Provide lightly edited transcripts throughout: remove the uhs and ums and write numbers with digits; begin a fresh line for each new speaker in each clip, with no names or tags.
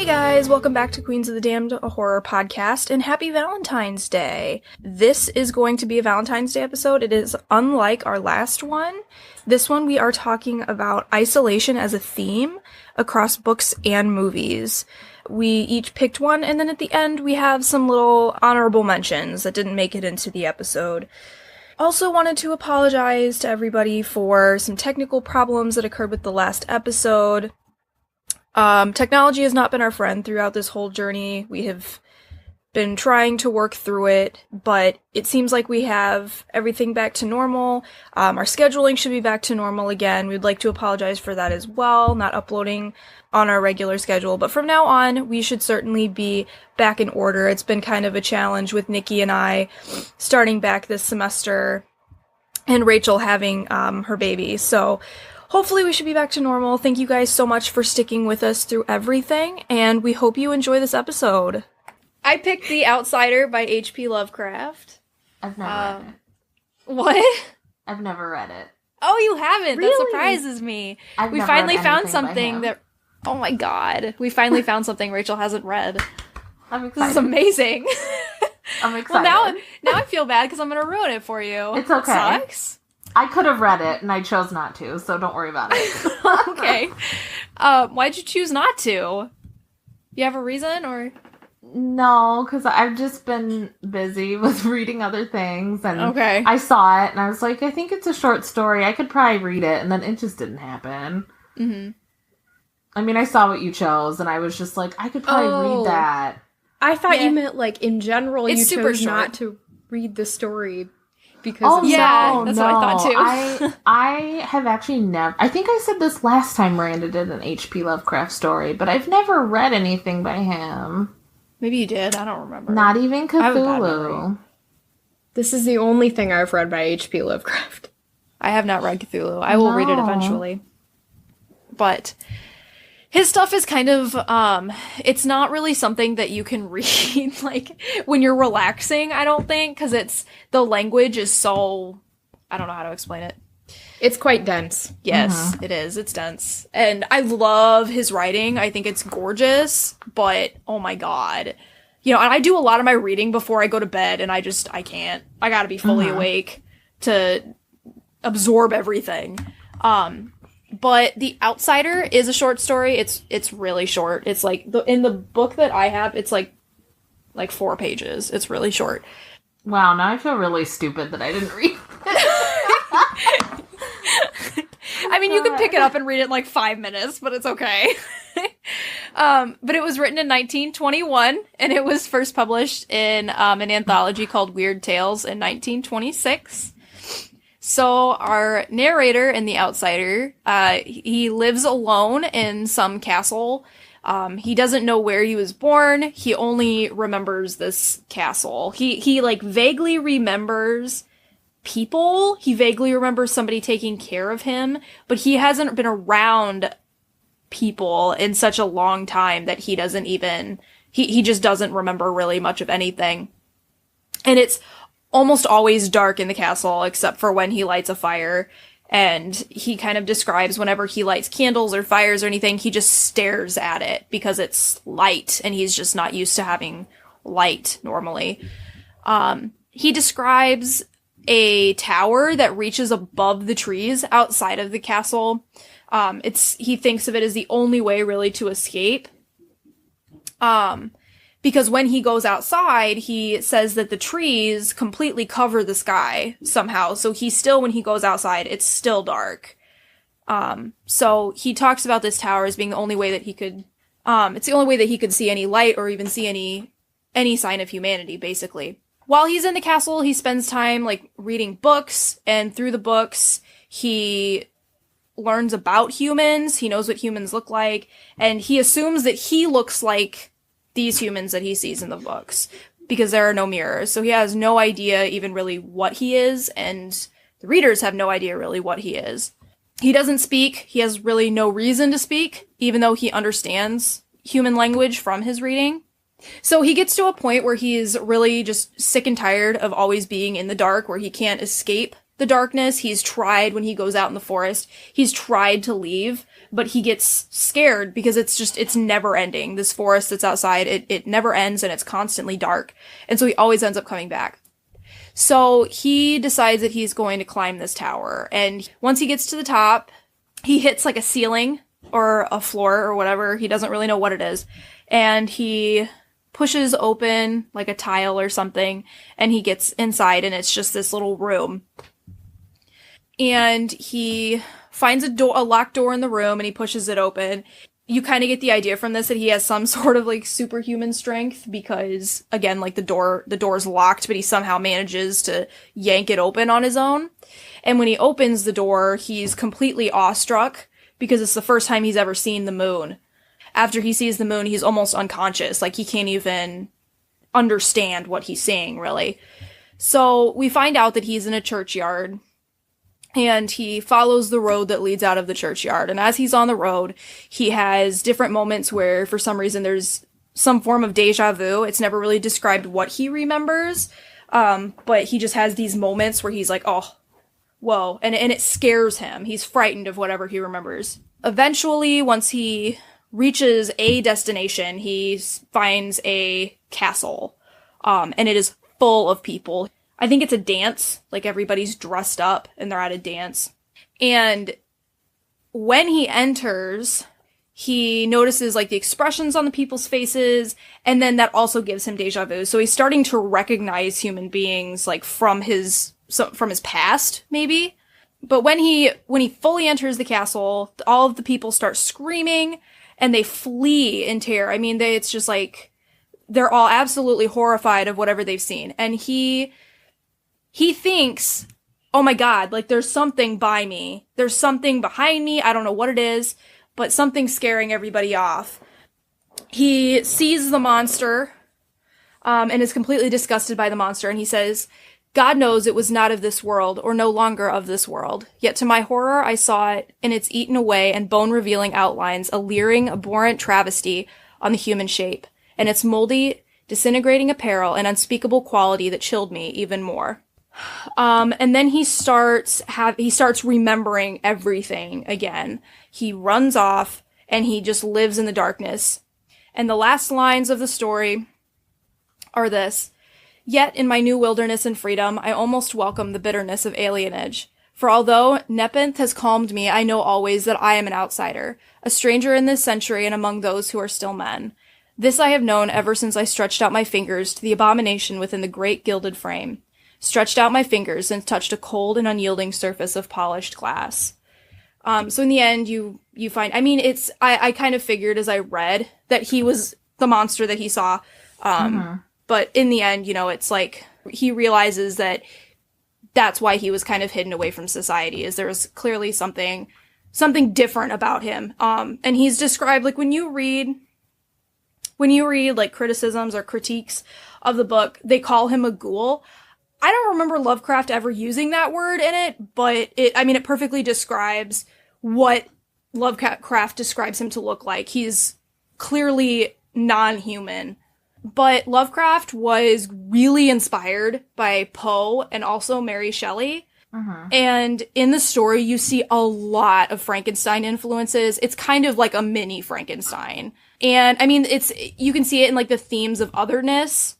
Hey guys, welcome back to Queens of the Damned, a horror podcast, and happy Valentine's Day. This is going to be a Valentine's Day episode. It is unlike our last one. This one we are talking about isolation as a theme across books and movies. We each picked one, and then at the end we have some little honorable mentions that didn't make it into the episode. Also wanted to apologize to everybody for some technical problems that occurred with the last episode. Technology has not been our friend throughout this whole journey. We have been trying to work through it, but it seems like we have everything back to normal. Our scheduling should be back to normal again. We'd like to apologize for that as well, not uploading on our regular schedule. But from now on, we should certainly be back in order. It's been kind of a challenge with Nikki and I starting back this semester and Rachel having her baby. So hopefully we should be back to normal. Thank you guys so much for sticking with us through everything, and we hope you enjoy this episode. I picked The Outsider by H.P. Lovecraft.
I've never read it.
What?
I've never read it.
Oh, you haven't?
Really?
That surprises me.
We finally
found something that... Oh my god. We finally found something Rachel hasn't read.
I'm excited.
This is amazing.
I'm excited.
Well, now I feel bad because I'm going to ruin it for you.
It's okay.
Sucks.
I could have read it, and I chose not to, so don't worry about it.
Okay. Why'd you choose not to? You have a reason, or...?
No, because I've just been busy with reading other things, and
okay.
I saw it, and I was like, I think it's a short story. I could probably read it, and then it just didn't happen.
Mm-hmm.
I mean, I saw what you chose, and I was just like, I could probably read that.
I thought you meant, like, in general,
it's
you
super
chose
short.
Not to read the story because
that's what I thought too.
I have actually never... I think I said this last time Miranda did an H.P. Lovecraft story, but I've never read anything by him.
Maybe you did. I don't remember.
Not even Cthulhu.
This is the only thing I've read by H.P. Lovecraft.
I have not read Cthulhu. I will read it eventually. But his stuff is kind of, it's not really something that you can read, like, when you're relaxing, I don't think, because the language is so, I don't know how to explain it.
It's quite dense.
Yes, It is. It's dense. And I love his writing. I think it's gorgeous, but oh my god. You know, and I do a lot of my reading before I go to bed, and I can't. I gotta be fully awake to absorb everything. But The Outsider is a short story. It's really short. It's like, in the book that I have, it's like 4 pages. It's really short.
Wow, now I feel really stupid that I didn't read it.
I mean, you can pick it up and read it in like 5 minutes, but it's okay. But it was written in 1921, and it was first published in an anthology called Weird Tales in 1926. So our narrator in The Outsider, he lives alone in some castle. He doesn't know where he was born. He only remembers this castle. He like vaguely remembers people. He vaguely remembers somebody taking care of him, but he hasn't been around people in such a long time that he doesn't even, he just doesn't remember really much of anything. And it's almost always dark in the castle, except for when he lights a fire. And he kind of describes whenever he lights candles or fires or anything, he just stares at it because it's light, and he's just not used to having light normally. He describes a tower that reaches above the trees outside of the castle. He thinks of it as the only way really to escape. Because when he goes outside, he says that the trees completely cover the sky somehow. So when he goes outside, it's still dark. So he talks about this tower as being the only way that he could, it's the only way that he could see any light or even see any sign of humanity, basically. While he's in the castle, he spends time, like, reading books, and through the books, he learns about humans, he knows what humans look like, and he assumes that he looks like these humans that he sees in the books, because there are no mirrors. So he has no idea even really what he is, and the readers have no idea really what he is. He doesn't speak. He has really no reason to speak, even though he understands human language from his reading. So he gets to a point where he's really just sick and tired of always being in the dark, where he can't escape the darkness. He's tried, when he goes out in the forest, he's tried to leave, but he gets scared because it's never ending. This forest that's outside, it never ends, and it's constantly dark. And so he always ends up coming back. So he decides that he's going to climb this tower. And once he gets to the top, he hits like a ceiling or a floor or whatever. He doesn't really know what it is. And he pushes open like a tile or something, and he gets inside, and it's just this little room. And he finds a locked door in the room, and he pushes it open. You kind of get the idea from this that he has some sort of like superhuman strength, because again, like the door's locked, but he somehow manages to yank it open on his own. And when he opens the door, he's completely awestruck because it's the first time he's ever seen the moon. After he sees the moon, he's almost unconscious. Like, he can't even understand what he's seeing, really. So we find out that he's in a churchyard, and he follows the road that leads out of the churchyard. And as he's on the road, he has different moments where, for some reason, there's some form of deja vu. It's never really described what he remembers, but he just has these moments where he's like, oh, whoa, and it scares him. He's frightened of whatever he remembers. Eventually, once he reaches a destination, he finds a castle, and it is full of people. I think it's a dance, like everybody's dressed up and they're at a dance. And when he enters, he notices like the expressions on the people's faces, and then that also gives him deja vu. So he's starting to recognize human beings like from his past, maybe. But when he fully enters the castle, all of the people start screaming, and they flee in terror. I mean, it's just like, they're all absolutely horrified of whatever they've seen. And he thinks, oh my god, like there's something by me. There's something behind me. I don't know what it is, but something's scaring everybody off. He sees the monster, and is completely disgusted by the monster. And he says, God knows it was not of this world, or no longer of this world. Yet to my horror, I saw it in its eaten away and bone-revealing outlines, a leering, abhorrent travesty on the human shape, and its moldy, disintegrating apparel and unspeakable quality that chilled me even more. And then he starts remembering everything again. He runs off, and he just lives in the darkness. And the last lines of the story are this: Yet, in my new wilderness and freedom, I almost welcome the bitterness of alienage. For although Nepenthe has calmed me, I know always that I am an outsider, a stranger in this century and among those who are still men. This I have known ever since I stretched out my fingers to the abomination within the great gilded frame, stretched out my fingers and touched a cold and unyielding surface of polished glass. So in the end, you find, I mean, I kind of figured as I read that he was the monster that he saw, But in the end, it's like he realizes that that's why he was kind of hidden away from society, is there was clearly something different about him. And he's described, like, when you read like criticisms or critiques of the book, they call him a ghoul. I don't remember Lovecraft ever using that word in it, but it perfectly describes what Lovecraft describes him to look like. He's clearly non-human. But Lovecraft was really inspired by Poe and also Mary Shelley. And in the story, you see a lot of Frankenstein influences. It's kind of like a mini Frankenstein. And I mean, you can see it in like the themes of otherness,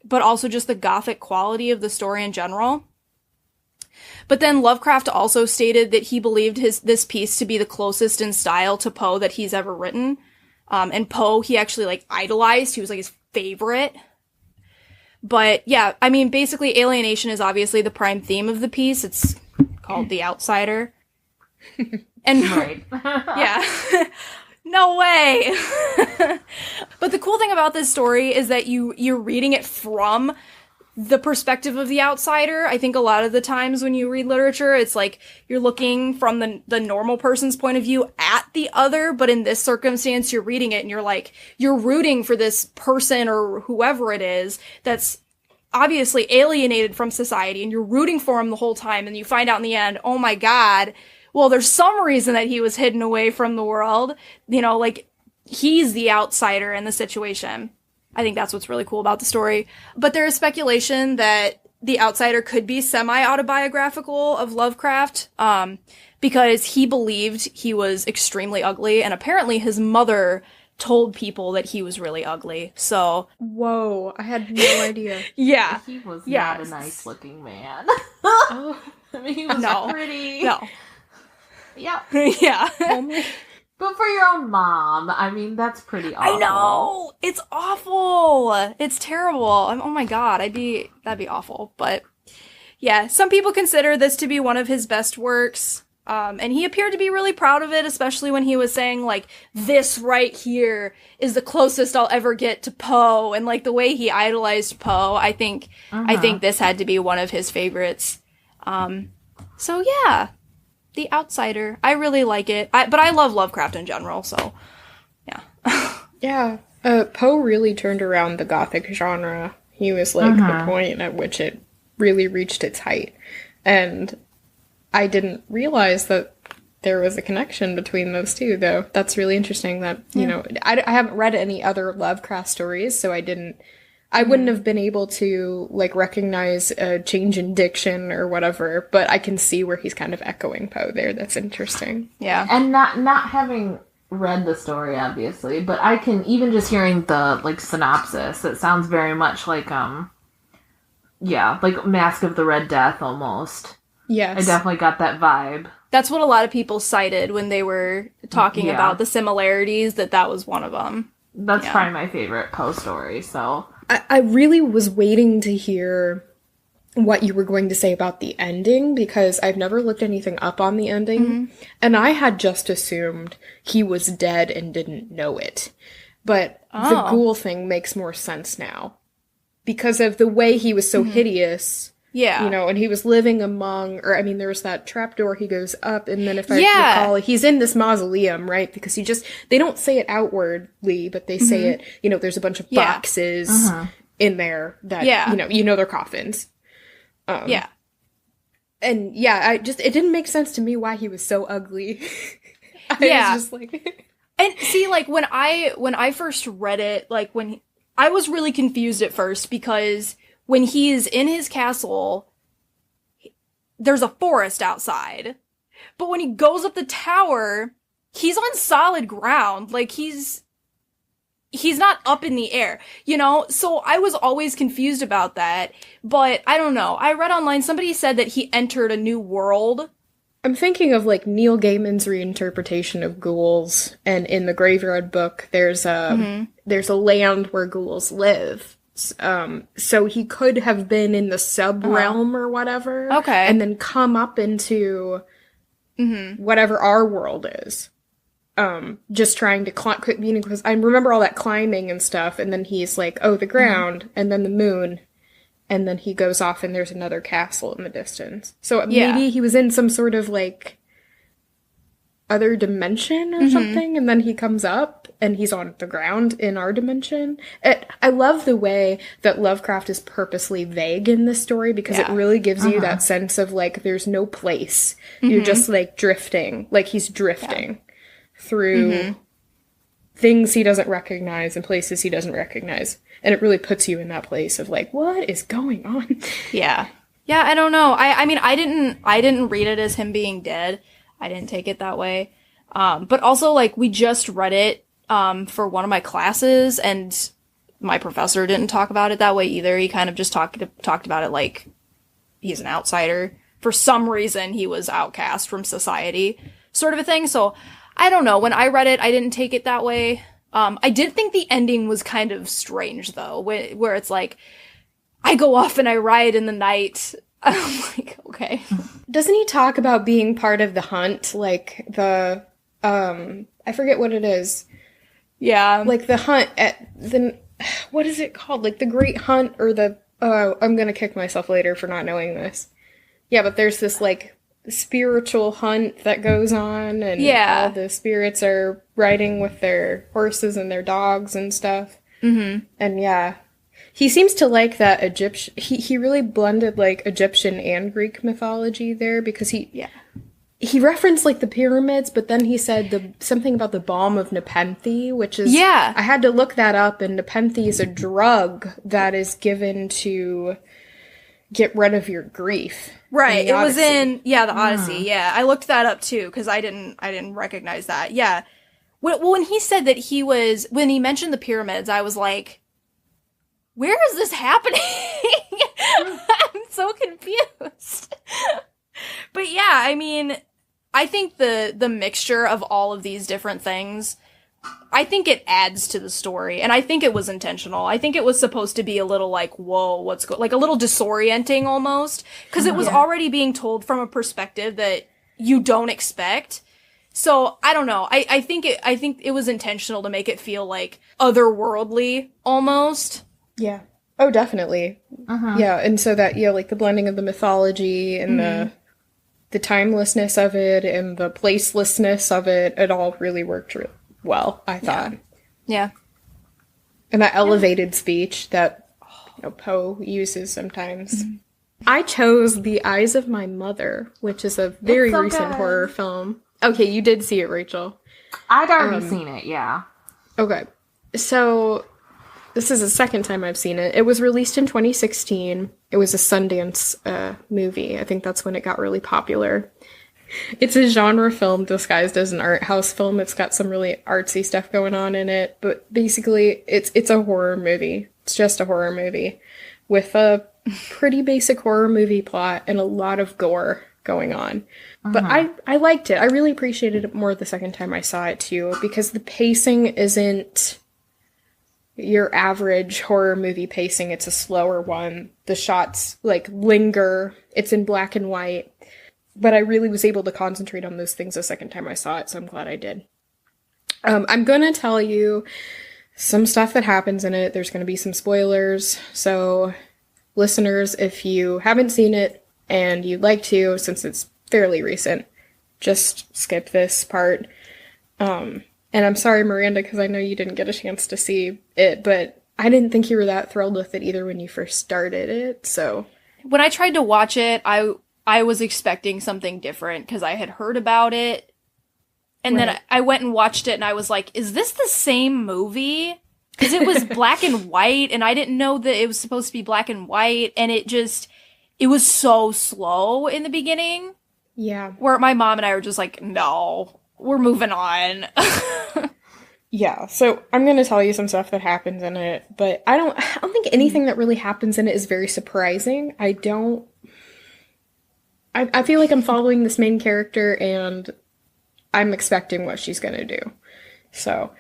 but also just the gothic quality of the story in general. But then Lovecraft also stated that he believed this piece to be the closest in style to Poe that he's ever written. And Poe, he actually like idolized. He was like his favorite. But yeah, I mean, basically alienation is obviously the prime theme of the piece. It's called The Outsider. And
Right.
yeah. No way. But the cool thing about this story is that you're reading it from the perspective of the outsider. I think a lot of the times when you read literature, it's like you're looking from the normal person's point of view at the other, but in this circumstance, you're reading it and you're rooting for this person or whoever it is that's obviously alienated from society, and you're rooting for him the whole time, and you find out in the end, oh my god, well, there's some reason that he was hidden away from the world. Like, he's the outsider in the situation. I think that's what's really cool about the story. But there is speculation that The Outsider could be semi-autobiographical of Lovecraft, because he believed he was extremely ugly, and apparently his mother told people that he was really ugly. So,
Whoa, I had no idea.
yeah.
He was
Yeah.
not a nice looking man.
Oh,
I mean, he was
No.
pretty.
No.
Yeah.
Yeah.
But for your own mom, I mean, that's pretty awful.
I know! It's awful! It's terrible. Oh my god, that'd be awful. But, yeah, some people consider this to be one of his best works. And he appeared to be really proud of it, especially when he was saying, like, this right here is the closest I'll ever get to Poe, and, like, the way he idolized Poe, I think this had to be one of his favorites. So yeah, The Outsider. I really like it. But I love Lovecraft in general, so, yeah.
yeah. Poe really turned around the Gothic genre. He was, like, the point at which it really reached its height. And I didn't realize that there was a connection between those two, though. That's really interesting that, you know, I haven't read any other Lovecraft stories, so I wouldn't have been able to, like, recognize a change in diction or whatever, but I can see where he's kind of echoing Poe there. That's interesting.
Yeah.
And not having read the story, obviously, but I can, even just hearing the, like, synopsis, it sounds very much like, like Mask of the Red Death, almost.
Yes.
I definitely got that vibe.
That's what a lot of people cited when they were talking about the similarities, that was one of them.
That's probably my favorite Poe story, so.
I really was waiting to hear what you were going to say about the ending, because I've never looked anything up on the ending, and I had just assumed he was dead and didn't know it. But the ghoul thing makes more sense now. Because of the way he was so hideous.
Yeah.
You know, and he was living among, there was that trapdoor he goes up, and then if I recall, he's in this mausoleum, right? Because they don't say it outwardly, but they say it, there's a bunch of boxes in there that, they're coffins.
Yeah.
And it didn't make sense to me why he was so ugly. I was just like...
And see, like, when I first read it, like, I was really confused at first, because when he's in his castle, there's a forest outside. But when he goes up the tower, he's on solid ground. Like, he's not up in the air, So I was always confused about that. But I don't know. I read online, somebody said that he entered a new world.
I'm thinking of, like, Neil Gaiman's reinterpretation of ghouls, and in the Graveyard Book, there's a land where ghouls live. So he could have been in the sub-realm or whatever.
Okay.
And then come up into whatever our world is. Just trying to climb, because I remember all that climbing and stuff, and then he's like, oh, the ground, and then the moon, and then he goes off and there's another castle in the distance. So maybe he was in some sort of, like, other dimension or something, and then he comes up and he's on the ground in our dimension. I love the way that Lovecraft is purposely vague in this story, because it really gives you that sense of, like, there's no place. You're just, like, drifting. Like, he's drifting through things he doesn't recognize and places he doesn't recognize. And it really puts you in that place of, like, what is going on?
Yeah. Yeah, I don't know. I mean, I didn't read it as him being dead. I didn't take it that way. But also, like, we just read it for one of my classes, and my professor didn't talk about it that way either. He kind of just talked about it like he's an outsider. For some reason, he was outcast from society, sort of a thing. So, I don't know. When I read it, I didn't take it that way. I did think the ending was kind of strange, though, where it's like, I go off and I ride in the night. I'm like, okay.
Doesn't he talk about being part of the hunt? Like, the, I forget what it is.
Yeah.
Like, the hunt at the, what is it called? Like, the Great Hunt, or the, I'm gonna kick myself later for not knowing this. Yeah, but there's this, like, spiritual hunt that goes on, and all the spirits are riding with their horses and their dogs and stuff. And he seems to like that Egyptian, he really blended, like, Egyptian and Greek mythology there, because he referenced, like, the pyramids, but then he said something about the balm of Nepenthe, which is, I had to look that up, and Nepenthe is a drug that is given to get rid of your grief.
Right. It was in, the Odyssey. Yeah. I looked that up too, because I didn't recognize that. Yeah. When he said that when he mentioned the pyramids, I was like, where is this happening? I'm so confused. But yeah, I mean, I think the mixture of all of these different things, I think it adds to the story, and I think it was intentional. I think it was supposed to be a little like, whoa, like a little disorienting almost, because it was already being told from a perspective that you don't expect. So I don't know. I think it was intentional to make it feel like otherworldly almost.
Yeah. Oh, definitely. Yeah, and so that like the blending of the mythology and the timelessness of it and the placelessness of it, it all really worked really well, I thought.
Yeah.
And that elevated speech that Poe uses sometimes. I chose The Eyes of My Mother, which is a very recent horror film. Okay, you did see it, Rachel.
I'd already seen it, yeah.
Okay. So, this is the second time I've seen it. It was released in 2016. It was a Sundance movie. I think that's when it got really popular. It's a genre film disguised as an art house film. It's got some really artsy stuff going on in it, but basically it's a horror movie. It's just a horror movie with a pretty basic horror movie plot and a lot of gore going on. But I liked it. I really appreciated it more the second time I saw it too, because the pacing isn't your average horror movie pacing. It's a slower one. The shots like linger. It's in black and white. But I really was able to concentrate on those things the second time I saw it, so I'm glad I did. I'm going to tell you some stuff that happens in it. There's going to be some spoilers. So, listeners, if you haven't seen it and you'd like to, since it's fairly recent, just skip this part. And I'm sorry, Miranda, because I know you didn't get a chance to see it, but I didn't think you were that thrilled with it either when you first started it, so...
When I tried to watch it, I was expecting something different because I had heard about it. And then I went and watched it and I was like, is this the same movie? Because it was black and white and I didn't know that it was supposed to be black and white. And it was so slow in the beginning.
Yeah. Where
my mom and I were just like, no, we're moving on.
Yeah, so I'm going to tell you some stuff that happens in it, but I don't think anything that really happens in it is very surprising. I feel like I'm following this main character and I'm expecting what she's going to do. So,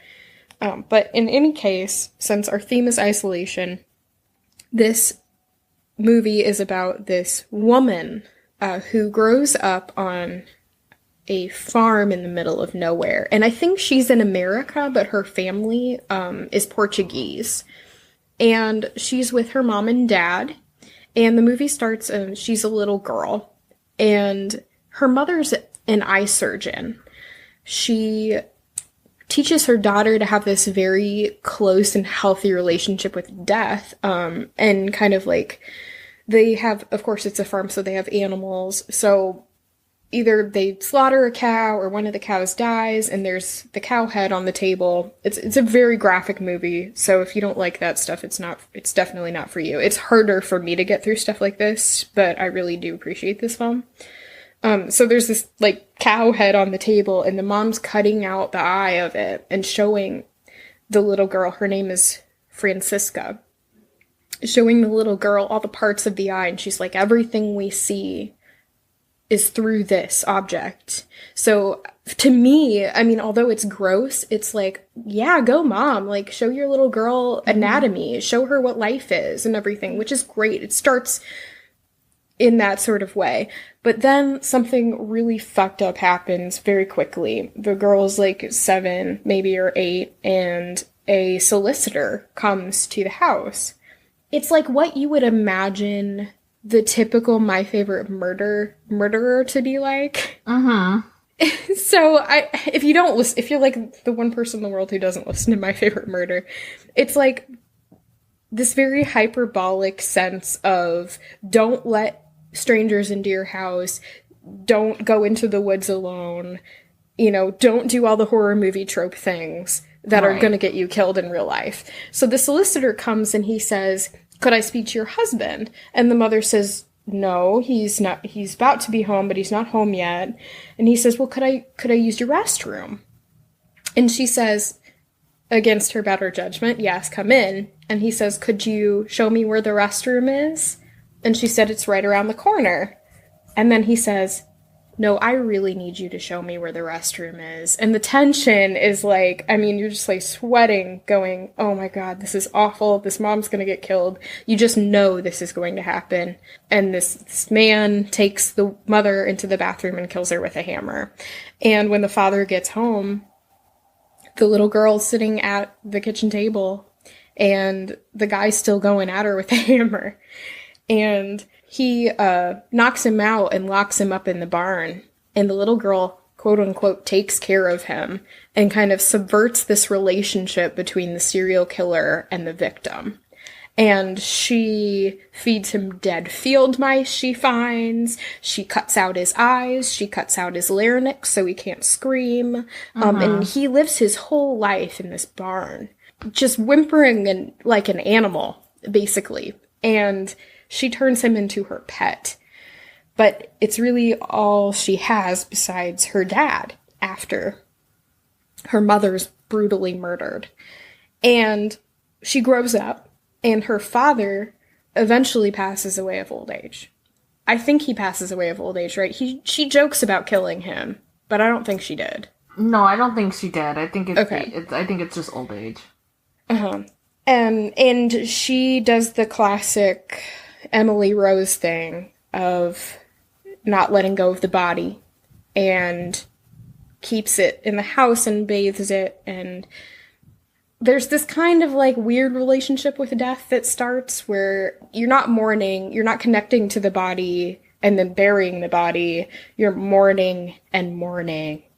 but in any case, since our theme is isolation, this movie is about this woman who grows up on a farm in the middle of nowhere. And I think she's in America, but her family is Portuguese. And she's with her mom and dad. And the movie starts, she's a little girl. And her mother's an eye surgeon. She teaches her daughter to have this very close and healthy relationship with death. And kind of like, they have, of course it's a farm, so they have animals. So either they slaughter a cow or one of the cows dies and there's the cow head on the table. It's a very graphic movie. So if you don't like that stuff, it's definitely not for you. It's harder for me to get through stuff like this, but I really do appreciate this film. So there's this like cow head on the table and the mom's cutting out the eye of it and showing the little girl, her name is Francisca, showing the little girl all the parts of the eye. And she's like, everything we see is through this object. So to me, I mean, although it's gross, it's like, yeah, go mom, like show your little girl anatomy, show her what life is and everything, which is great. It starts in that sort of way. But then something really fucked up happens very quickly. The girl's like 7, maybe, or 8, and a solicitor comes to the house. It's like what you would imagine the typical My Favorite murderer to be like. So if you don't listen, if you're like the one person in the world who doesn't listen to My Favorite Murder, it's like this very hyperbolic sense of don't let strangers into your house, don't go into the woods alone, you know, don't do all the horror movie trope things that are going to get you killed in real life. So the solicitor comes and he says, could I speak to your husband? And the mother says, no, he's not. He's about to be home, but he's not home yet. And he says, well, could I use your restroom? And she says, against her better judgment, yes, come in. And he says, could you show me where the restroom is? And she said, it's right around the corner. And then he says, no, I really need you to show me where the restroom is. And the tension is like, I mean, you're just like sweating, going, oh my God, this is awful. This mom's going to get killed. You just know this is going to happen. And this man takes the mother into the bathroom and kills her with a hammer. And when the father gets home, the little girl's sitting at the kitchen table and the guy's still going at her with a hammer. And he knocks him out and locks him up in the barn. And the little girl, quote unquote, takes care of him and kind of subverts this relationship between the serial killer and the victim. And she feeds him dead field mice she finds. She cuts out his eyes. She cuts out his larynx so he can't scream. And he lives his whole life in this barn, just whimpering and like an animal, basically. And she turns him into her pet. But it's really all she has besides her dad after her mother's brutally murdered. And she grows up, and her father eventually passes away of old age. I think he passes away of old age, right? She jokes about killing him, but I don't think she did.
No, I don't think she did. I think it's
okay.
I think it's just old age.
And she does the classic Emily Rose thing of not letting go of the body and keeps it in the house and bathes it. And there's this kind of like weird relationship with death that starts where you're not mourning, you're not connecting to the body and then burying the body. You're mourning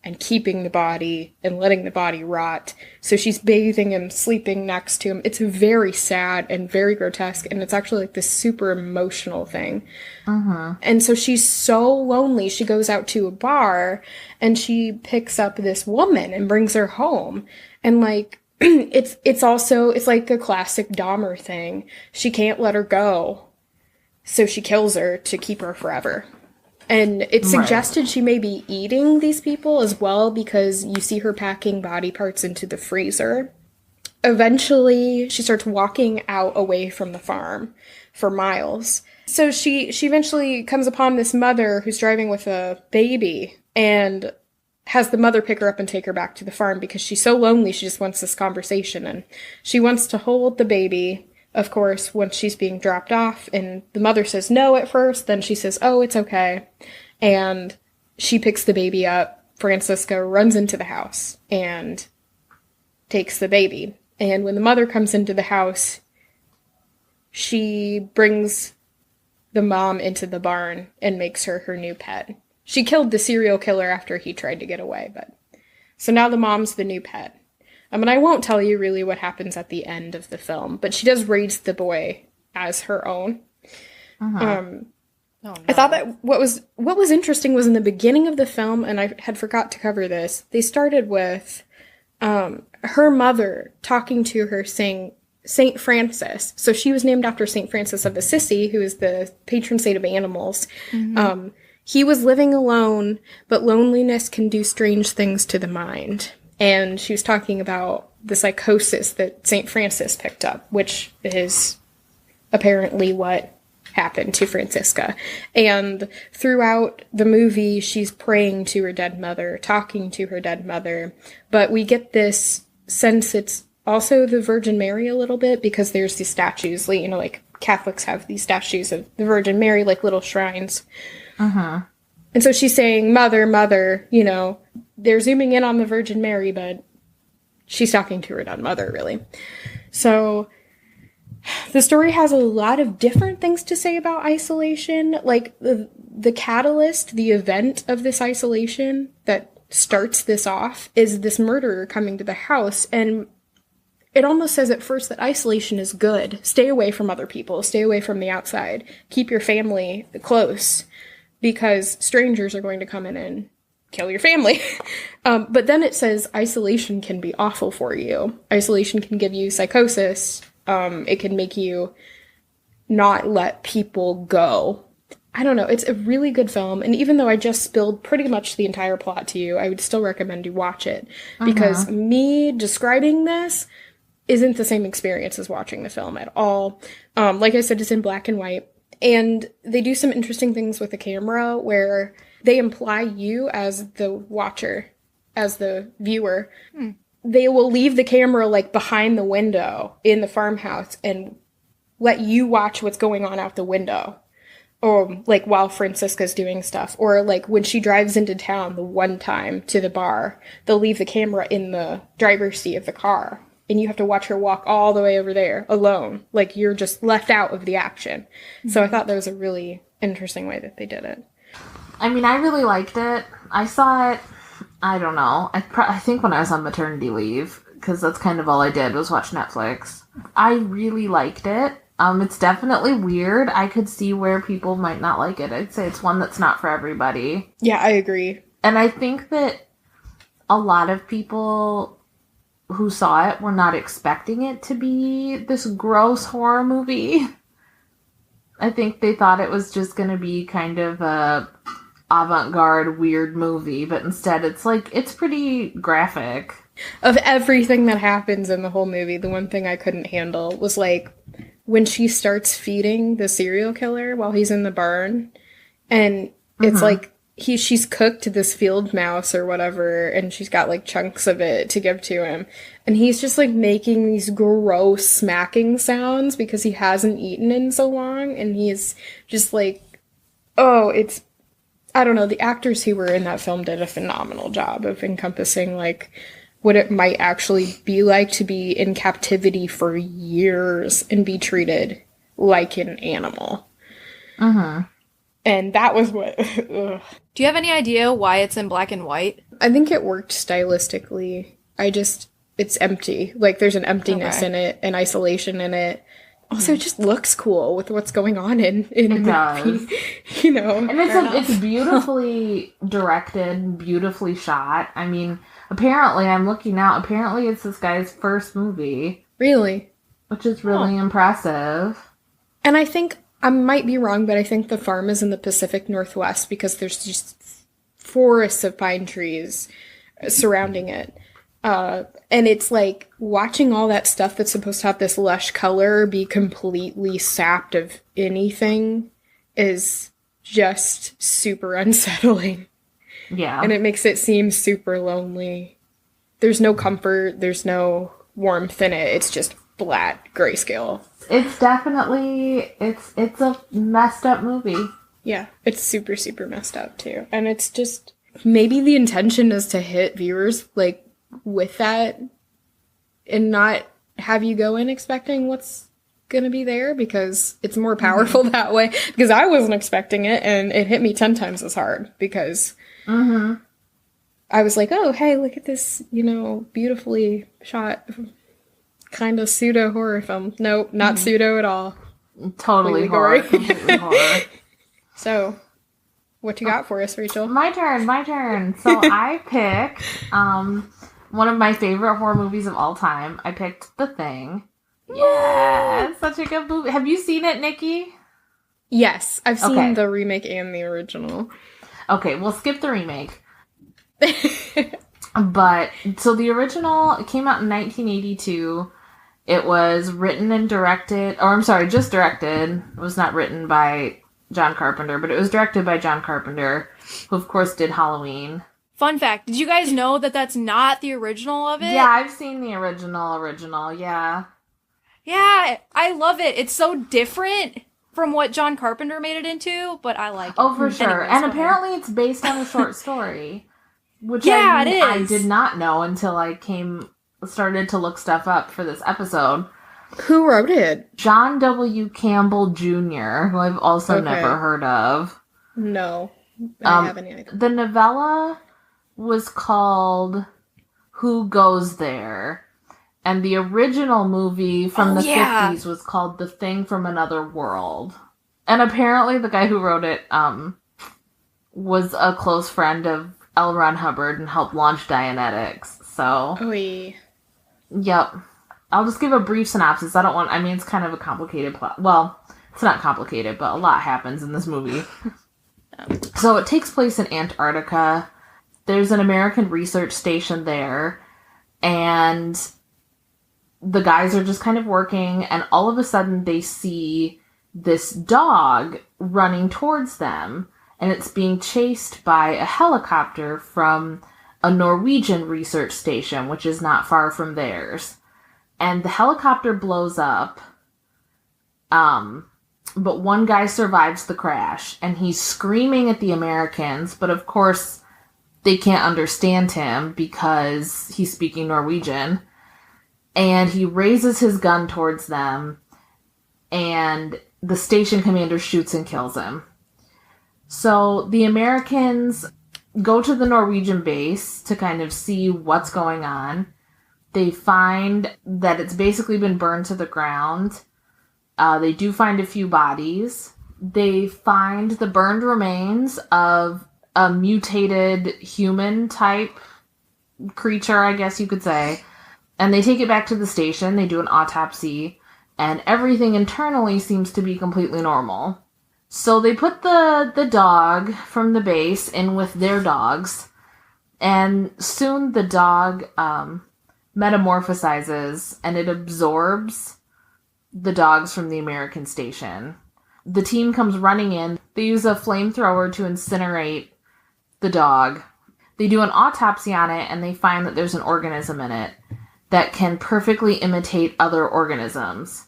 and keeping the body and letting the body rot. So she's bathing him, sleeping next to him. It's very sad and very grotesque, and it's actually like this super emotional thing. And so she's so lonely, she goes out to a bar, and she picks up this woman and brings her home. And like, it's like a classic Dahmer thing. She can't let her go, so she kills her to keep her forever. And it's suggested she may be eating these people as well, because you see her packing body parts into the freezer. Eventually, she starts walking out away from the farm for miles. So she eventually comes upon this mother who's driving with a baby and has the mother pick her up and take her back to the farm because she's so lonely, she just wants this conversation. And she wants to hold the baby, of course, once she's being dropped off, and the mother says no at first, then she says, oh, it's okay. And she picks the baby up. Francisca runs into the house and takes the baby. And when the mother comes into the house, she brings the mom into the barn and makes her her new pet. She killed the serial killer after he tried to get away, but so now the mom's the new pet. And I won't tell you really what happens at the end of the film, but she does raise the boy as her own. Oh, no. I thought that what was interesting was in the beginning of the film, and I had forgot to cover this, they started with her mother talking to her saying Saint Francis. So she was named after Saint Francis of Assisi, who is the patron saint of animals. He was living alone, but loneliness can do strange things to the mind. And she was talking about the psychosis that St. Francis picked up, which is apparently what happened to Francisca. And throughout the movie, she's praying to her dead mother, talking to her dead mother. But we get this sense it's also the Virgin Mary a little bit, because there's these statues, you know, like Catholics have these statues of the Virgin Mary, like little shrines. And so she's saying, Mother, Mother, you know, they're zooming in on the Virgin Mary, but she's talking to her dead mother, really. So the story has a lot of different things to say about isolation. Like the catalyst, the event of this isolation that starts this off is this murderer coming to the house. And it almost says at first that isolation is good. Stay away from other people. Stay away from the outside. Keep your family close, because strangers are going to come in and kill your family. But then it says isolation can be awful for you. Isolation can give you psychosis. It can make you not let people go. I don't know. It's a really good film. And even though I just spilled pretty much the entire plot to you, I would still recommend you watch it. Because me describing this isn't the same experience as watching the film at all. Like I said, it's in black and white. And they do some interesting things with the camera where they imply you as the watcher, as the viewer. They will leave the camera like behind the window in the farmhouse and let you watch what's going on out the window. Or, like, while Francisca's doing stuff. Or, like, when she drives into town the one time to the bar, they'll leave the camera in the driver's seat of the car. And you have to watch her walk all the way over there, alone. Like, you're just left out of the action. So I thought that was a really interesting way that they did it.
I mean, I really liked it. I saw it, I don't know, I think when I was on maternity leave, because that's kind of all I did was watch Netflix. I really liked it. It's definitely weird. I could see where people might not like it. I'd say it's one that's not for everybody.
Yeah, I agree.
And I think that a lot of people who saw it were not expecting it to be this gross horror movie. I think they thought it was just going to be kind of a avant-garde weird movie, but instead it's pretty graphic.
Of everything that happens in the whole movie, the one thing I couldn't handle was, like, when she starts feeding the serial killer while he's in the barn, and it's like she's cooked this field mouse or whatever, and she's got like chunks of it to give to him, and he's just like making these gross smacking sounds because he hasn't eaten in so long, and he's just like, I don't know, the actors who were in that film did a phenomenal job of encompassing like what it might actually be like to be in captivity for years and be treated like an animal. And that was what...
Do you have any idea why it's in black and white?
I think it worked stylistically. It's empty. Like, there's an emptiness in it, an isolation in it. Also, it just looks cool with what's going on in the movie. You know?
And it's beautifully directed, beautifully shot. I mean... Apparently, I'm looking now, apparently it's this guy's first movie.
Really?
Which is really impressive.
And I think, I might be wrong, but I think the farm is in the Pacific Northwest because there's just forests of pine trees surrounding it. And it's like, watching all that stuff that's supposed to have this lush color be completely sapped of anything is just super unsettling.
Yeah.
And it makes it seem super lonely. There's no comfort, there's no warmth in it. It's just flat grayscale.
It's definitely, it's a messed up movie.
Yeah, it's super, super messed up too. And it's just, maybe the intention is to hit viewers, like, with that and not have you go in expecting what's gonna be there, because it's more powerful that way. Because I wasn't expecting it, and it hit me 10 times as hard, because I was like, oh, hey, look at this, beautifully shot kind of pseudo horror film. Nope, not pseudo at all.
Totally horror. Completely horror.
So, what you got for us, Rachel?
My turn. So I picked one of my favorite horror movies of all time. I picked The Thing. Yeah, it's such a good movie. Have you seen it, Nikki?
Yes, I've seen the remake and the original. Okay,
we'll skip the remake. But, so the original came out in 1982. It was written and directed, just directed. It was not written by John Carpenter, but it was directed by John Carpenter, who of course did Halloween.
Fun fact, did you guys know that that's not the original of it?
Yeah, I've seen the original, yeah.
Yeah, I love it. It's so different from what John Carpenter made it into, but I like it.
Oh, for sure. Anyways, and apparently it's based on a short story, which
it is.
I did not know until I started to look stuff up for this episode.
Who wrote it?
John W. Campbell Jr., who I've also never heard of.
No, I haven't either.
The novella was called Who Goes There? And the original movie from the 50s was called The Thing from Another World. And apparently the guy who wrote it was a close friend of L. Ron Hubbard and helped launch Dianetics. So, yep. I'll just give a brief synopsis. It's kind of a complicated plot. Well, It's not complicated, but a lot happens in this movie. So it takes place in Antarctica. There's an American research station there, and the guys are just kind of working, and all of a sudden they see this dog running towards them, and it's being chased by a helicopter from a Norwegian research station, which is not far from theirs. And the helicopter blows up, but one guy survives the crash, and he's screaming at the Americans, but of course they can't understand him because he's speaking Norwegian. And he raises his gun towards them, and the station commander shoots and kills him. So the Americans go to the Norwegian base to kind of see what's going on. They find that it's basically been burned to the ground. They do find a few bodies. They find the burned remains of a mutated human-type creature, I guess you could say. And they take it back to the station. They do an autopsy. And everything internally seems to be completely normal. So they put the dog from the base in with their dogs. And soon the dog metamorphosizes, and it absorbs the dogs from the American station. The team comes running in. They use a flamethrower to incinerate the dog. They do an autopsy on it, and they find that there's an organism in it that can perfectly imitate other organisms.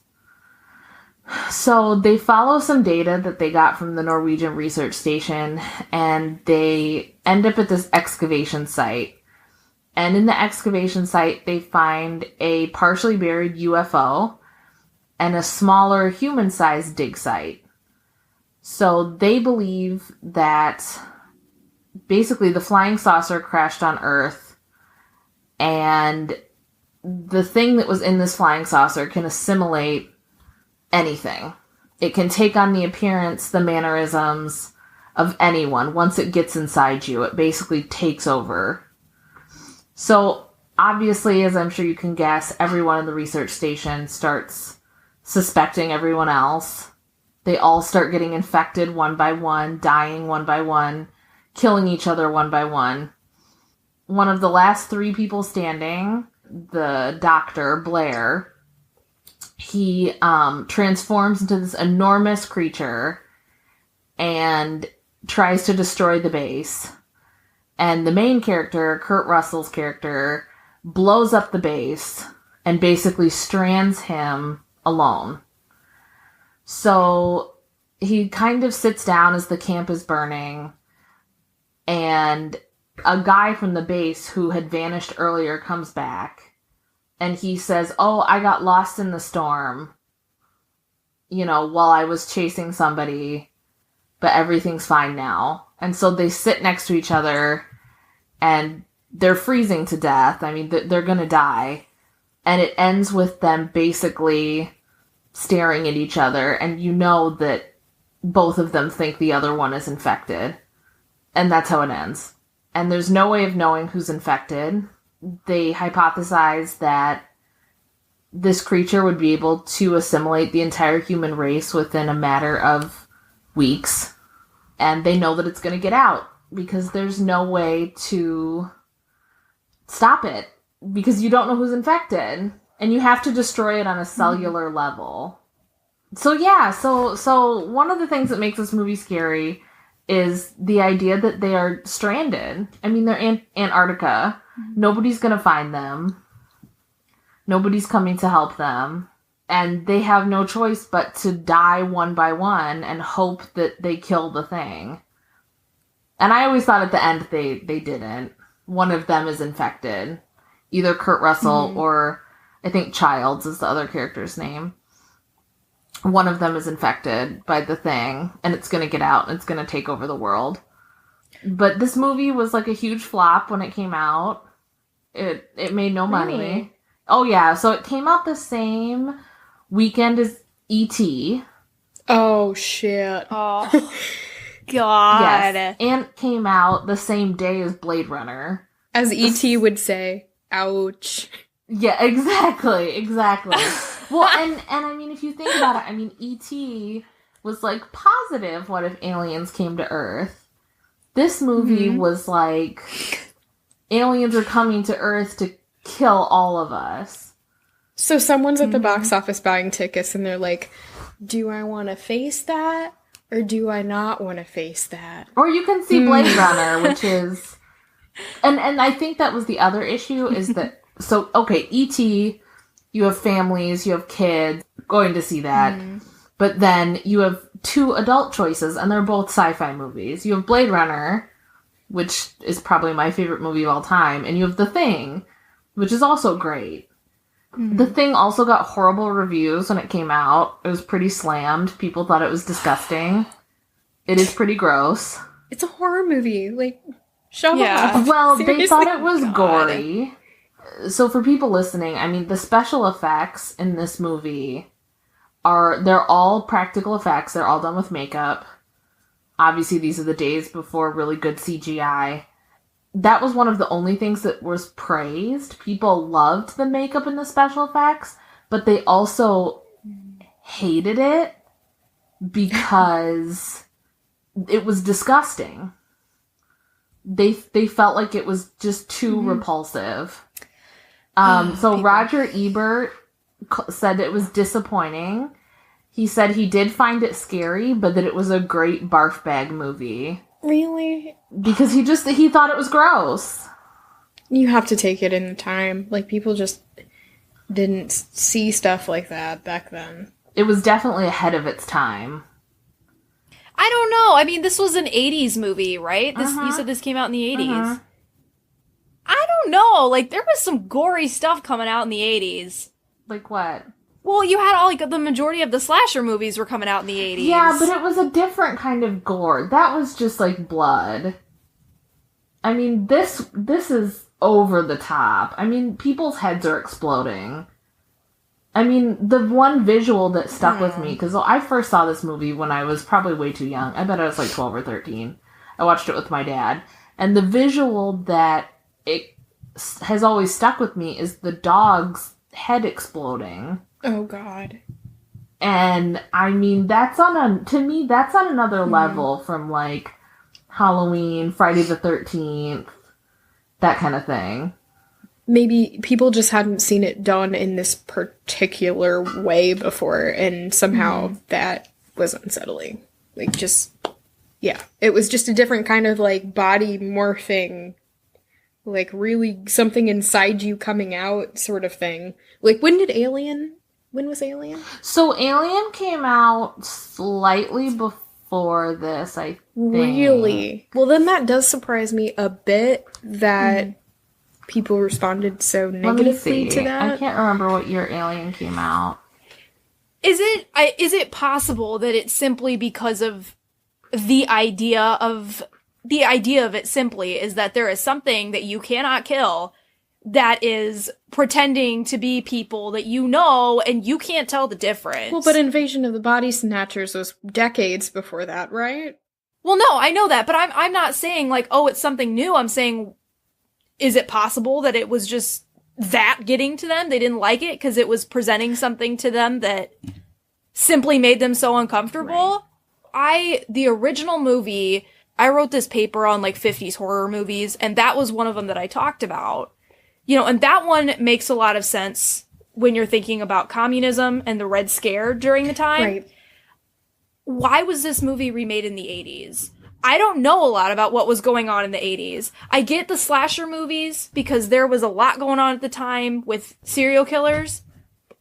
So they follow some data that they got from the Norwegian research station, and they end up at this excavation site. And in the excavation site, they find a partially buried UFO and a smaller human-sized dig site. So they believe that basically the flying saucer crashed on Earth, and the thing that was in this flying saucer can assimilate anything. It can take on the appearance, the mannerisms of anyone. Once it gets inside you, it basically takes over. So, obviously, as I'm sure you can guess, everyone in the research station starts suspecting everyone else. They all start getting infected one by one, dying one by one, killing each other one by one. One of the last 3 people standing, the doctor, Blair, he transforms into this enormous creature and tries to destroy the base. And the main character, Kurt Russell's character, blows up the base and basically strands him alone. So he kind of sits down as the camp is burning, and a guy from the base who had vanished earlier comes back, and he says, "Oh, I got lost in the storm, while I was chasing somebody, but everything's fine now." And so they sit next to each other, and they're freezing to death. I mean, they're gonna die. And it ends with them basically staring at each other, and you know that both of them think the other one is infected. And that's how it ends. And there's no way of knowing who's infected. They hypothesize that this creature would be able to assimilate the entire human race within a matter of weeks. And they know that it's going to get out because there's no way to stop it because you don't know who's infected. And you have to destroy it on a cellular level. So yeah, so one of the things that makes this movie scary is the idea that they are stranded. I mean, they're in Antarctica. Nobody's going to find them. Nobody's coming to help them. And they have no choice but to die one by one and hope that they kill the thing. And I always thought at the end they didn't. One of them is infected. Either Kurt Russell or I think Childs is the other character's name. One of them is infected by the thing, and it's going to get out, and it's going to take over the world. But this movie was like a huge flop when it came out. It made no money.
Really?
Oh, yeah. So it came out the same weekend as E.T.
Oh, shit.
Oh, God.
Yes. And came out the same day as Blade Runner.
As E.T. would say, ouch.
Yeah, exactly. Well, and I mean, if you think about it, I mean, E.T. was, like, positive what if aliens came to Earth. This movie was like, aliens are coming to Earth to kill all of us.
So someone's at the box office buying tickets and they're like, do I want to face that? Or do I not want to face that?
Or you can see Blade Runner, which is... And I think that was the other issue, is that... So, okay, E.T., you have families, you have kids going to see that. But then you have 2 adult choices, and they're both sci-fi movies. You have Blade Runner, which is probably my favorite movie of all time, and you have The Thing, which is also great. The Thing also got horrible reviews when it came out. It was pretty slammed. People thought it was disgusting. It is pretty gross.
It's a horror movie. Like, shut
Yeah.
up.
Well,
Seriously?
they thought it was gory. So for people listening, I mean, the special effects in this movie they're all practical effects. They're all done with makeup. Obviously, these are the days before really good CGI. That was one of the only things that was praised. People loved the makeup and the special effects, but they also hated it because it was disgusting. They felt like it was just too repulsive. So Roger Ebert said it was disappointing. He said he did find it scary, but that it was a great barf bag movie.
Really?
Because he thought it was gross.
You have to take it in the time. Like, people just didn't see stuff like that back then.
It was definitely ahead of its time.
I don't know. I mean, this was an 80s movie, right? You said this came out in the 80s. I don't know. Like, there was some gory stuff coming out in the 80s.
Like what?
Well, you had the majority of the slasher movies were coming out in the 80s.
Yeah, but it was a different kind of gore. That was just like blood. I mean, this is over the top. I mean, people's heads are exploding. I mean, the one visual that stuck with me, because I first saw this movie when I was probably way too young. I bet I was like 12 or 13. I watched it with my dad. And the visual that it has always stuck with me is the dog's head exploding.
Oh, God.
And, I mean, to me, that's on another level from, like, Halloween, Friday the 13th, that kind of thing.
Maybe people just hadn't seen it done in this particular way before, and somehow that was unsettling. Like, just, yeah. It was just a different kind of, like, body morphing, like, really something inside you coming out sort of thing. Like, when was Alien? So
Alien came out slightly before this, I think.
Really? Well, then that does surprise me a bit that people responded so negatively to that.
I can't remember what year Alien came out.
Is it possible that it's simply because of the idea of it simply is that there is something that you cannot kill that is pretending to be people that you know, and you can't tell the difference.
Well, but Invasion of the Body Snatchers was decades before that, right?
Well, no, I know that, but I'm not saying, like, oh, it's something new. I'm saying, is it possible that it was just that getting to them? They didn't like it because it was presenting something to them that simply made them so uncomfortable? Right. The original movie, I wrote this paper on, like, 50s horror movies, and that was one of them that I talked about. You know, and that one makes a lot of sense when you're thinking about communism and the Red Scare during the time.
Right.
Why was this movie remade in the 80s? I don't know a lot about what was going on in the 80s. I get the slasher movies because there was a lot going on at the time with serial killers.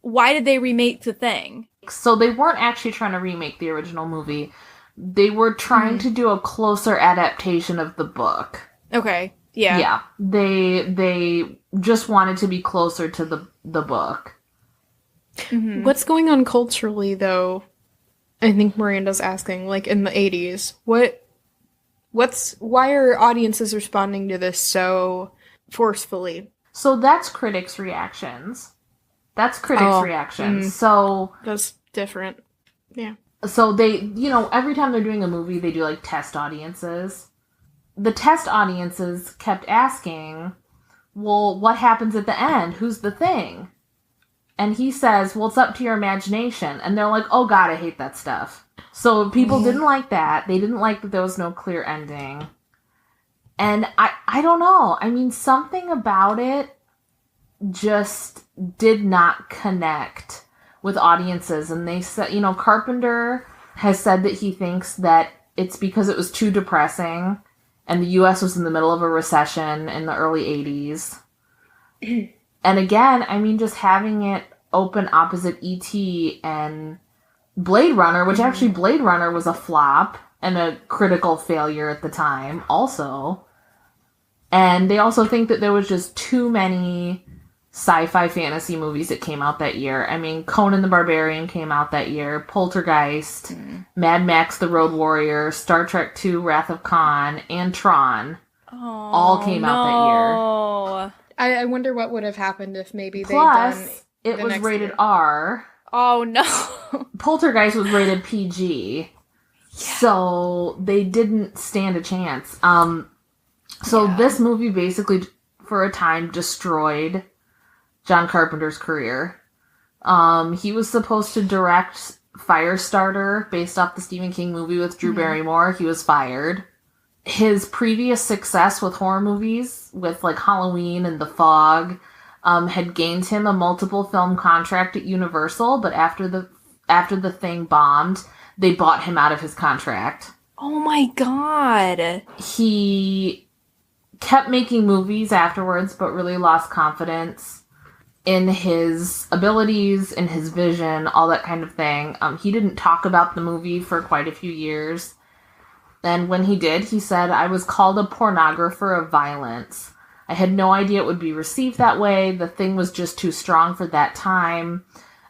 Why did they remake The Thing?
So they weren't actually trying to remake the original movie. They were trying to do a closer adaptation of the book.
Okay. Yeah.
Yeah. They just wanted to be closer to the book.
Mm-hmm. What's going on culturally, though? I think Miranda's asking, like, in the 80s. Why are audiences responding to this so forcefully?
So that's critics' reactions. So
that's different. Yeah.
So they, every time they're doing a movie, they do, like, test audiences. The test audiences kept asking, well, what happens at the end? Who's the thing? And he says, well, it's up to your imagination. And they're like, oh, God, I hate that stuff. So people didn't like that. They didn't like that there was no clear ending. And I don't know. I mean, something about it just did not connect with audiences. And they said, you know, Carpenter has said that he thinks that it's because it was too depressing and the U.S. was in the middle of a recession in the early 80s. And again, I mean, just having it open opposite E.T. and Blade Runner, which actually Blade Runner was a flop and a critical failure at the time also. And they also think that there was just too many sci-fi fantasy movies that came out that year. I mean, Conan the Barbarian came out that year, Poltergeist, Mad Max the Road Warrior, Star Trek II Wrath of Khan, and Tron all came out that year.
I wonder what would have happened if maybe
Plus,
they'd done
it was rated R.
Oh, no.
Poltergeist was rated PG. So they didn't stand a chance. So this movie basically, for a time, destroyed John Carpenter's career. He was supposed to direct Firestarter, based off the Stephen King movie with Drew Barrymore. He was fired. His previous success with horror movies, with like Halloween and The Fog, had gained him a multiple film contract at Universal, but after the thing bombed, they bought him out of his contract.
Oh my god.
He kept making movies afterwards, but really lost confidence in his abilities, in his vision, all that kind of thing. He didn't talk about the movie for quite a few years. And when he did, he said, "I was called a pornographer of violence. I had no idea it would be received that way. The thing was just too strong for that time.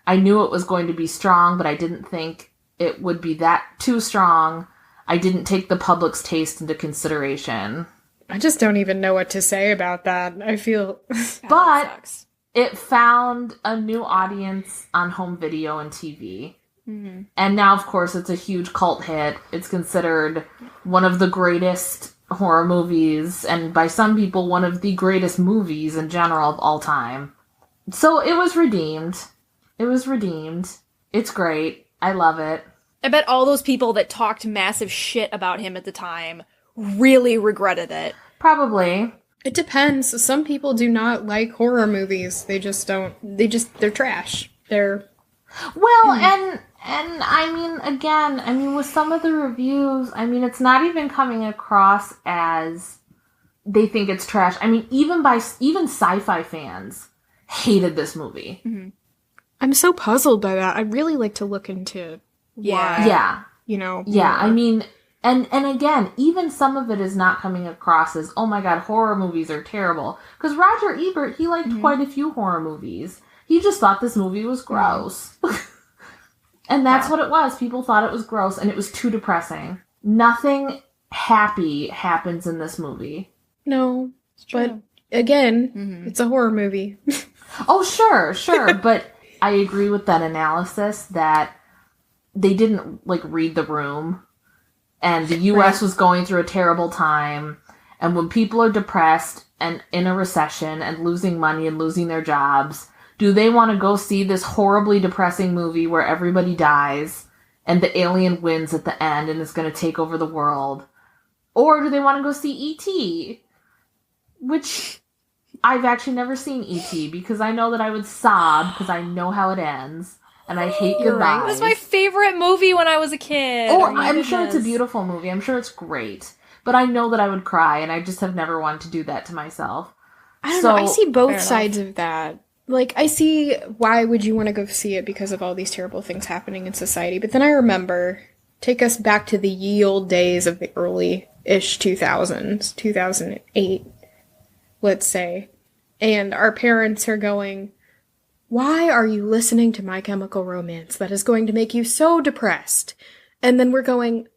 I knew it was going to be strong, but I didn't think it would be that too strong. I didn't take the public's taste into consideration."
I just don't even know what to say about that. I feel...
But it found a new audience on home video and TV. Mm-hmm. And now, of course, it's a huge cult hit. It's considered one of the greatest horror movies, and by some people, one of the greatest movies in general of all time. So it was redeemed. It's great. I love it.
I bet all those people that talked massive shit about him at the time really regretted it.
Probably.
It depends. Some people do not like horror movies. They just don't. They're trash. They're...
Well, and I mean, again, with some of the reviews, I mean, it's not even coming across as they think it's trash. I mean, even sci-fi fans hated this movie. Mm-hmm.
I'm so puzzled by that. I'd really like to look into why.
Yeah.
You know?
Yeah, I mean... And again, even some of it is not coming across as, oh my god, horror movies are terrible. Because Roger Ebert, he liked quite a few horror movies. He just thought this movie was gross. And that's what it was. People thought it was gross, and it was too depressing. Nothing happy happens in this movie.
No, but again, it's a horror movie.
Oh, sure. But I agree with that analysis that they didn't, read the room. And the U.S. was going through a terrible time. And when people are depressed and in a recession and losing money and losing their jobs, do they want to go see this horribly depressing movie where everybody dies and the alien wins at the end and is going to take over the world? Or do they want to go see E.T.? Which I've actually never seen E.T. because I know that I would sob because I know how it ends. And I hate goodbyes.
Right. It was my favorite movie when I was a kid.
Oh, I'm sure it's a beautiful movie. I'm sure it's great. But I know that I would cry, and I just have never wanted to do that to myself.
I don't know. I see both sides of that. I see why would you want to go see it because of all these terrible things happening in society. But then I remember, take us back to the ye old days of the early-ish 2000s, 2008, let's say. And our parents are going... Why are you listening to My Chemical Romance? That is going to make you so depressed. And then we're going,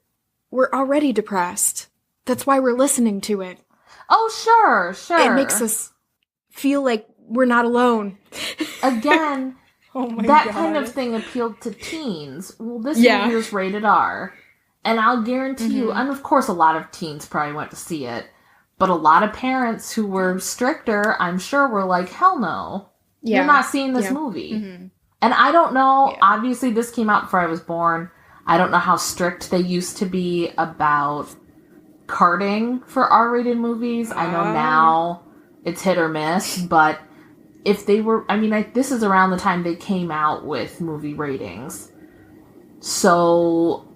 we're already depressed. That's why we're listening to it.
Oh, sure.
It makes us feel like we're not alone.
Again, that kind of thing appealed to teens. Well, this movie was rated R. And I'll guarantee you, and of course a lot of teens probably went to see it, but a lot of parents who were stricter, I'm sure, were like, hell no. Yeah. You're not seeing this movie. Mm-hmm. And I don't know, obviously this came out before I was born. I don't know how strict they used to be about carding for R-rated movies. I know now it's hit or miss, but if they were, this is around the time they came out with movie ratings. So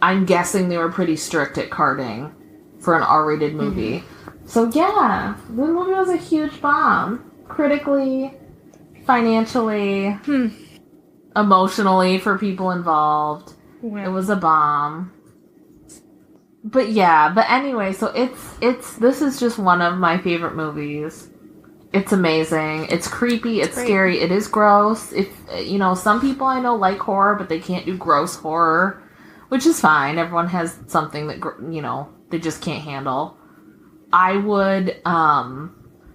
I'm guessing they were pretty strict at carding for an R-rated movie. So yeah, the movie was a huge bomb. Critically, financially, emotionally for people involved. Wow. It was a bomb. But anyway, so this is just one of my favorite movies. It's amazing. It's creepy. It's scary. It is gross. If some people I know like horror, but they can't do gross horror, which is fine. Everyone has something that they just can't handle. I would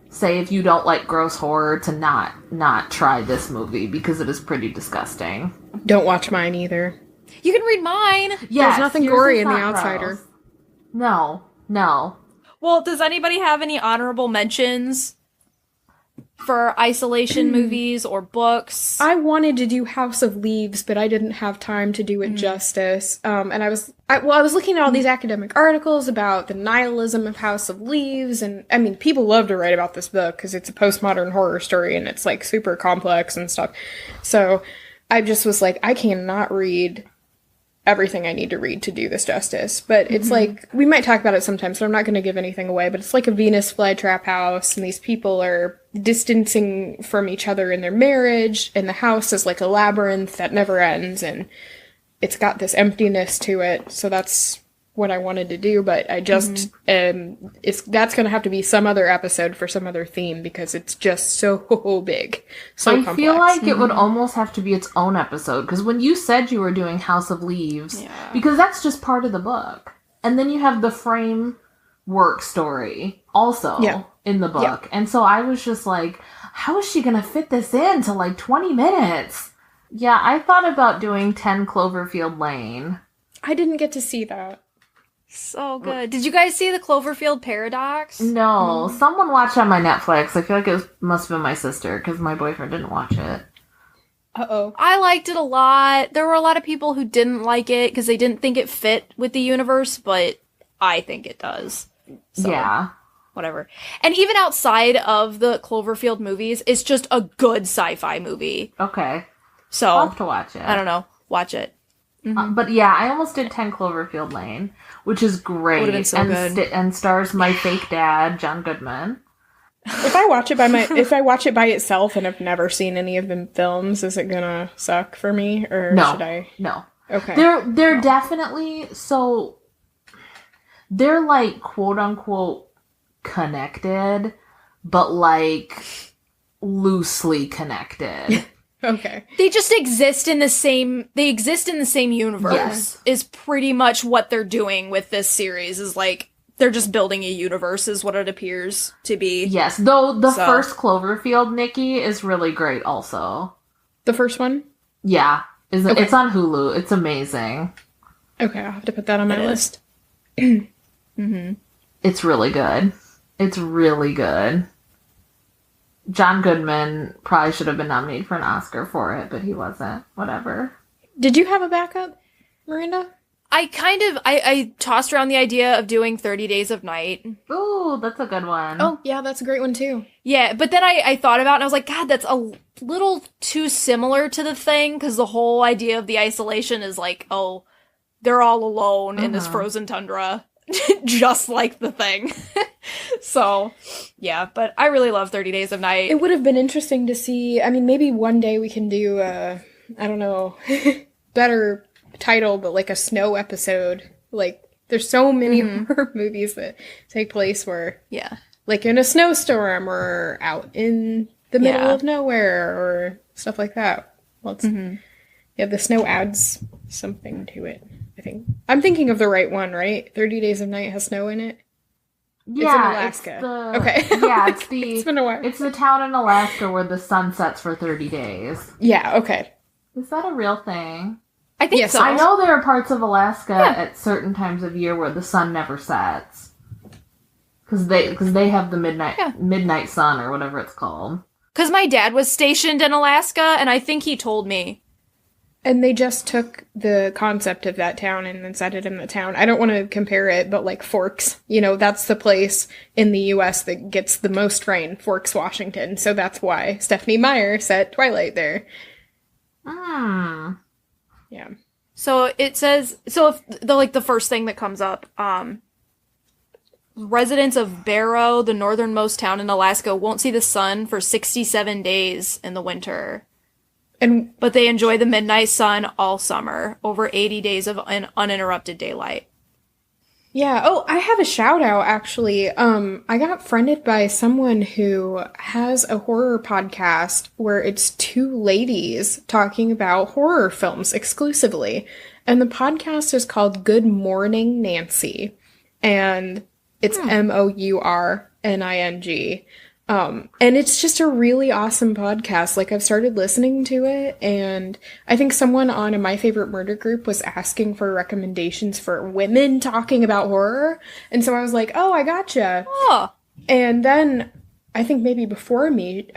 say if you don't like gross horror to not try this movie because it is pretty disgusting.
Don't watch mine either.
You can read mine.
Yeah,
there's nothing gory in The Outsider.
Gross. No.
Well, does anybody have any honorable mentions for isolation movies or books?
I wanted to do House of Leaves, but I didn't have time to do it justice. And I was looking at all these academic articles about the nihilism of House of Leaves, and people love to write about this book because it's a postmodern horror story and it's like super complex and stuff. So I just was like, I cannot read everything I need to read to do this justice. But it's like, we might talk about it sometime, so I'm not going to give anything away, but it's like a Venus flytrap house, and these people are distancing from each other in their marriage, and the house is like a labyrinth that never ends, and it's got this emptiness to it, so that's what I wanted to do, but I just, that's going to have to be some other episode for some other theme, because it's just so big, so complex.
I feel like it would almost have to be its own episode, because when you said you were doing House of Leaves, because that's just part of the book, and then you have the framework story also in the book, and so I was just like, how is she going to fit this into like 20 minutes? Yeah, I thought about doing 10 Cloverfield Lane.
I didn't get to see that.
So good. Did you guys see the Cloverfield Paradox?
No. Someone watched on my Netflix. I feel like it must have been my sister, because my boyfriend didn't watch it.
Uh-oh.
I liked it a lot. There were a lot of people who didn't like it, because they didn't think it fit with the universe, but I think it does. So,
yeah.
Whatever. And even outside of the Cloverfield movies, it's just a good sci-fi movie.
Okay.
So,
I'll have to watch it.
I don't know. Watch it.
But yeah, I almost did 10 Cloverfield Lane, which is great.
Would've been so good.
And stars my fake dad, John Goodman.
If I watch it by itself and have never seen any of the films, is it gonna suck for me, or should I?
No.
Okay.
They're definitely, so they're like quote unquote connected, but like loosely connected.
Okay.
They just exist in the same universe.
Yes.
Is pretty much what they're doing with this series, is like they're just building a universe is what it appears to be.
Yes, though the first Cloverfield, Nikki, is really great also.
The first one?
Yeah. It's on Hulu. It's amazing.
Okay, I'll have to put that on my list.
It's really good. It's really good. John Goodman probably should have been nominated for an Oscar for it, but he wasn't. Whatever.
Did you have a backup, Miranda?
I tossed around the idea of doing 30 Days of Night.
Ooh, that's a good one.
Oh, yeah, that's a great one, too.
Yeah, but then I thought about it, and I was like, God, that's a little too similar to the thing, because the whole idea of the isolation is like, oh, they're all alone in this frozen tundra, just like the thing. So, yeah, but I really love 30 Days of Night.
It would have been interesting to see, maybe one day we can do, I don't know, better title, but like a snow episode. Like, there's so many horror movies that take place where, like in a snowstorm or out in the middle of nowhere or stuff like that. Well, it's, the snow adds something to it, I think. I'm thinking of the right one, right? 30 Days of Night has snow in it?
Yeah,
it's in Alaska.
Okay. Yeah,
it's been a while.
It's the town in Alaska where the sun sets for 30 days.
Yeah, okay.
Is that a real thing?
I think so.
I know there are parts of Alaska at certain times of year where the sun never sets. Because they have the midnight sun or whatever it's called.
Because my dad was stationed in Alaska, and I think he told me
And they just took the concept of that town and then set it in the town. I don't want to compare it, but like Forks, that's the place in the U.S. that gets the most rain, Forks, Washington. So that's why Stephenie Meyer set Twilight there. Yeah.
So it says, if the first thing that comes up, residents of Barrow, the northernmost town in Alaska, won't see the sun for 67 days in the winter. But they enjoy the midnight sun all summer, over 80 days of uninterrupted daylight.
Yeah. Oh, I have a shout out, actually. I got friended by someone who has a horror podcast where it's two ladies talking about horror films exclusively. And the podcast is called Good Morning Nancy. And it's MOURNING. And it's just a really awesome podcast. Like, I've started listening to it, and I think someone on a My Favorite Murder group was asking for recommendations for women talking about horror. And so I was like, oh, I gotcha.
Oh.
And then I think maybe before me,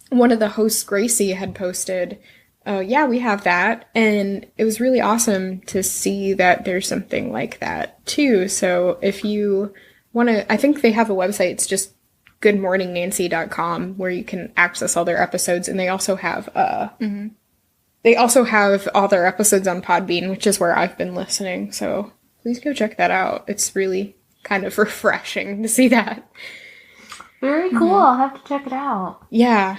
one of the hosts, Gracie, had posted, yeah, we have that. And it was really awesome to see that there's something like that too. So if you want to, I think they have a website. It's just goodmorningnancy.com, where you can access all their episodes, and they also have all their episodes on Podbean, which is where I've been listening. So please go check that out. It's really kind of refreshing to see that.
Very cool. I'll have to check it out.
Yeah.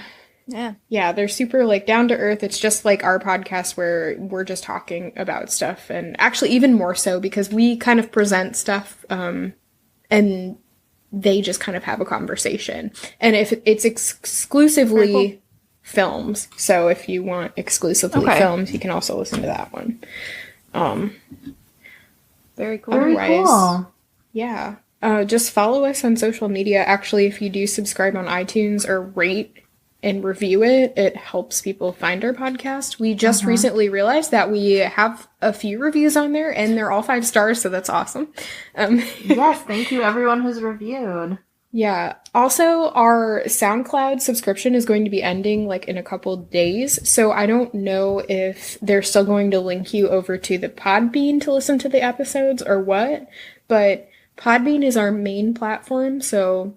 Yeah,
they're super like down to earth. It's just like our podcast where we're just talking about stuff, and actually even more so because we kind of present stuff and they just kind of have a conversation. And if it's exclusively films, so if you want exclusively films, you can also listen to that one.
Very cool.
Very cool.
Yeah. Just follow us on social media. Actually, if you do subscribe on iTunes or rate and review it, it helps people find our podcast. We just recently realized that we have a few reviews on there, and they're all 5 stars, so that's awesome.
Yes, thank you everyone who's reviewed.
Yeah. Also, our SoundCloud subscription is going to be ending like in a couple days, so I don't know if they're still going to link you over to the Podbean to listen to the episodes or what, but Podbean is our main platform, so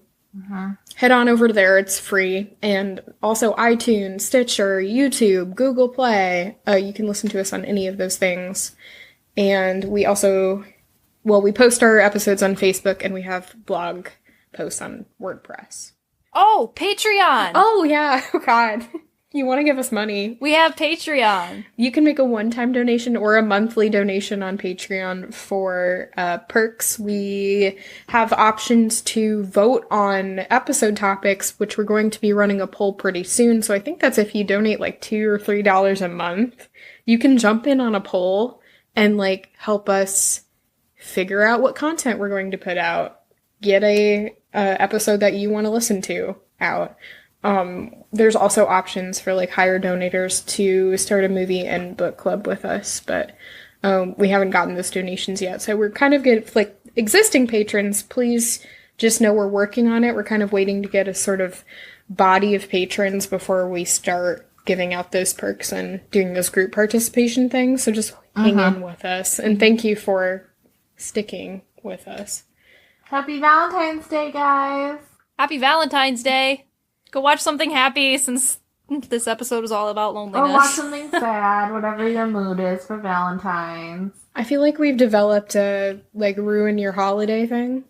head on over to there. It's free. And also iTunes, Stitcher, YouTube, Google Play. You can listen to us on any of those things. And we also, we post our episodes on Facebook, and we have blog posts on WordPress.
Oh, Patreon!
Oh, yeah. Oh, God. You want to give us money?
We have Patreon.
You can make a one-time donation or a monthly donation on Patreon for perks. We have options to vote on episode topics, which we're going to be running a poll pretty soon. So I think that's if you donate like $2 or $3 a month, you can jump in on a poll and like help us figure out what content we're going to put out. Get a episode that you want to listen to out. There's also options for like higher donators to start a movie and book club with us, but we haven't gotten those donations yet. So we're kind of good, like existing patrons, please just know we're working on it. We're kind of waiting to get a sort of body of patrons before we start giving out those perks and doing those group participation things. So just hang in with us, and thank you for sticking with us.
Happy Valentine's Day, guys.
Happy Valentine's Day. Go watch something happy, since this episode is all about loneliness.
Or watch something sad, whatever your mood is for Valentine's.
I feel like we've developed a, like, ruin your holiday thing.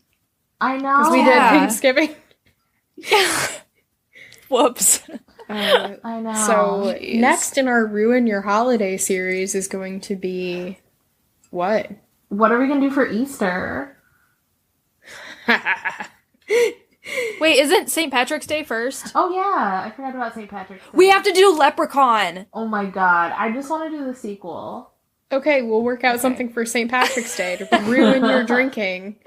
I know.
Because we did Thanksgiving.
Yeah. Whoops.
I know.
So, next in our Ruin Your Holiday series is going to be... what?
What are we going to do for Easter?
Wait, isn't St. Patrick's Day first?
Oh, yeah. I forgot about St. Patrick's Day.
We have to do Leprechaun.
Oh, my God. I just want to do the sequel.
Okay, we'll work out something for St. Patrick's Day to ruin your drinking.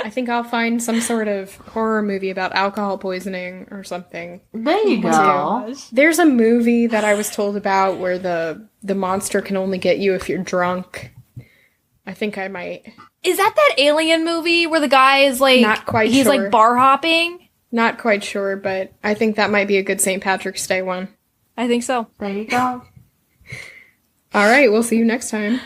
I think I'll find some sort of horror movie about alcohol poisoning or something.
There you go.
There's a movie that I was told about where the monster can only get you if you're drunk. I think I might...
Is that alien movie where the guy is like...
Not quite
he's
sure.
Like bar hopping?
Not quite sure, but I think that might be a good St. Patrick's Day one.
I think so.
There you go.
All right, we'll see you next time.